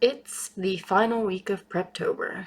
It's the final week of Preptober.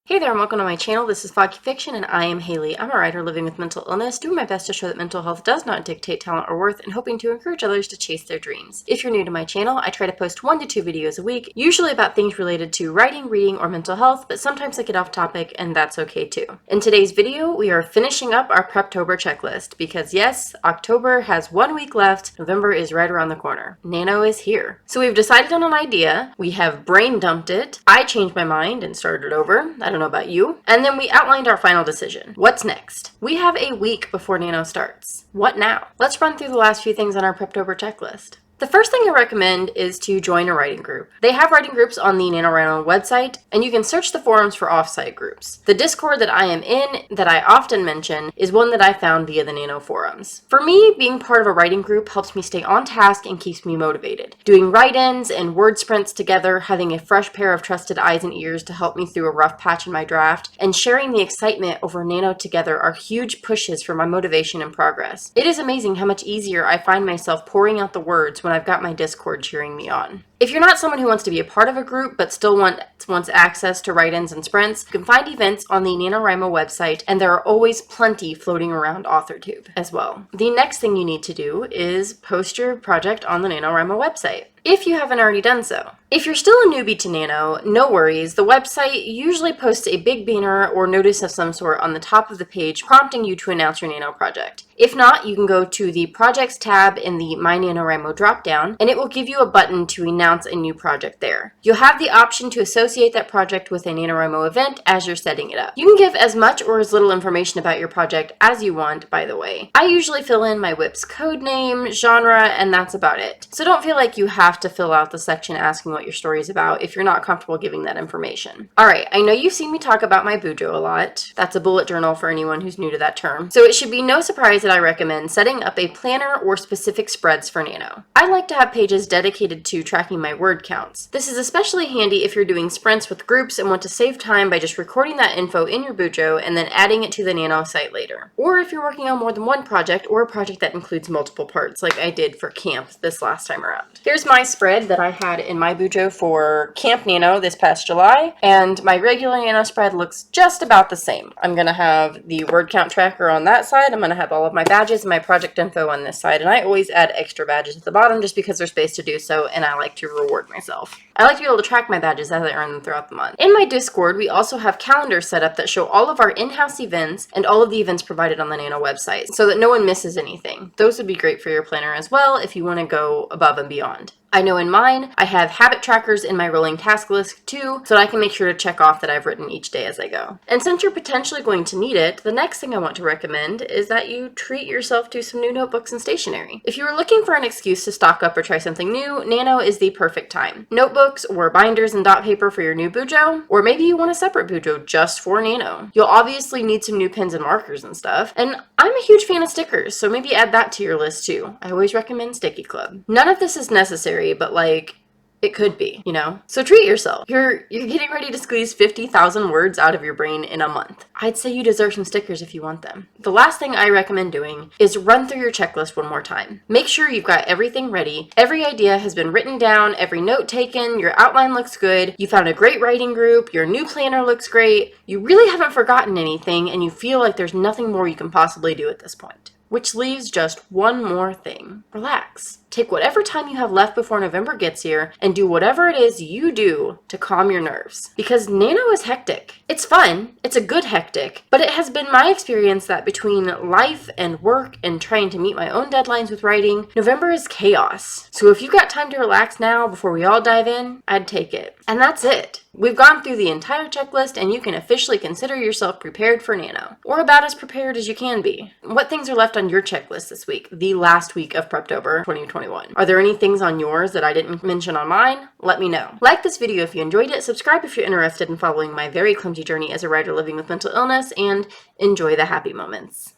Hey there and welcome to my channel. This is Foggy Fiction and I am Haley. I'm a writer living with mental illness, doing my best to show that mental health does not dictate talent or worth, and hoping to encourage others to chase their dreams. If you're new to my channel, I try to post 1 to 2 videos a week, usually about things related to writing, reading, or mental health, but sometimes I get off topic and that's okay too. In today's video, we are finishing up our Preptober checklist because yes, October has 1 week left, November is right around the corner. Nano is here. So we've decided on an idea, we have brain dumped it, I changed my mind and started over. I don't know about you. And then we outlined our final decision. What's next? We have a week before Nano starts. What now? Let's run through the last few things on our Preptober checklist. The first thing I recommend is to join a writing group. They have writing groups on the NaNoWriMo website, and you can search the forums for offsite groups. The Discord that I am in, that I often mention, is one that I found via the Nano forums. For me, being part of a writing group helps me stay on task and keeps me motivated. Doing write-ins and word sprints together, having a fresh pair of trusted eyes and ears to help me through a rough patch in my draft, and sharing the excitement over Nano together are huge pushes for my motivation and progress. It is amazing how much easier I find myself pouring out the words when I've got my Discord cheering me on. If you're not someone who wants to be a part of a group but still wants access to write-ins and sprints, you can find events on the NaNoWriMo website, and there are always plenty floating around AuthorTube as well. The next thing you need to do is post your project on the NaNoWriMo website, if you haven't already done so. If you're still a newbie to Nano, no worries. The website usually posts a big banner or notice of some sort on the top of the page prompting you to announce your Nano project. If not, you can go to the Projects tab in the My NaNoWriMo dropdown, and it will give you a button to announce a new project there. You'll have the option to associate that project with a NaNoWriMo event as you're setting it up. You can give as much or as little information about your project as you want, by the way. I usually fill in my WIP's code name, genre, and that's about it. So don't feel like you have to fill out the section asking what your story is about if you're not comfortable giving that information. Alright, I know you've seen me talk about my bujo a lot. That's a bullet journal for anyone who's new to that term. So it should be no surprise that I recommend setting up a planner or specific spreads for Nano. I like to have pages dedicated to tracking my word counts. This is especially handy if you're doing sprints with groups and want to save time by just recording that info in your bujo and then adding it to the Nano site later. Or if you're working on more than one project or a project that includes multiple parts like I did for camp this last time around. Here's my spread that I had in my bujo for Camp Nano this past July, and my regular Nano spread looks just about the same. I'm going to have the word count tracker on that side. I'm going to have all of my badges and my project info on this side, and I always add extra badges at the bottom just because there's space to do so, and I like to reward myself. I like to be able to track my badges as I earn them throughout the month. In my Discord, we also have calendars set up that show all of our in-house events and all of the events provided on the Nano website so that no one misses anything. Those would be great for your planner as well if you want to go above and beyond. I know in mine, I have habit trackers in my rolling task list too, so that I can make sure to check off that I've written each day as I go. And since you're potentially going to need it, the next thing I want to recommend is that you treat yourself to some new notebooks and stationery. If you were looking for an excuse to stock up or try something new, Nano is the perfect time. Notebooks or binders and dot paper for your new bujo, or maybe you want a separate bujo just for Nano. You'll obviously need some new pens and markers and stuff, and I'm a huge fan of stickers, so maybe add that to your list too. I always recommend Sticky Club. None of this is necessary, but like, it could be, you know? So treat yourself. You're getting ready to squeeze 50,000 words out of your brain in a month. I'd say you deserve some stickers if you want them. The last thing I recommend doing is run through your checklist one more time. Make sure you've got everything ready. Every idea has been written down, every note taken, your outline looks good, you found a great writing group, your new planner looks great, you really haven't forgotten anything, and you feel like there's nothing more you can possibly do at this point. Which leaves just one more thing. Relax. Take whatever time you have left before November gets here and do whatever it is you do to calm your nerves. Because Nano is hectic. It's fun, it's a good hectic, but it has been my experience that between life and work and trying to meet my own deadlines with writing, November is chaos. So if you've got time to relax now before we all dive in, I'd take it. And that's it. We've gone through the entire checklist and you can officially consider yourself prepared for Nano. Or about as prepared as you can be. What things are left on your checklist this week, the last week of Preptober 2021? Are there any things on yours that I didn't mention on mine? Let me know. Like this video if you enjoyed it, subscribe if you're interested in following my very clumsy journey as a writer living with mental illness, and enjoy the happy moments.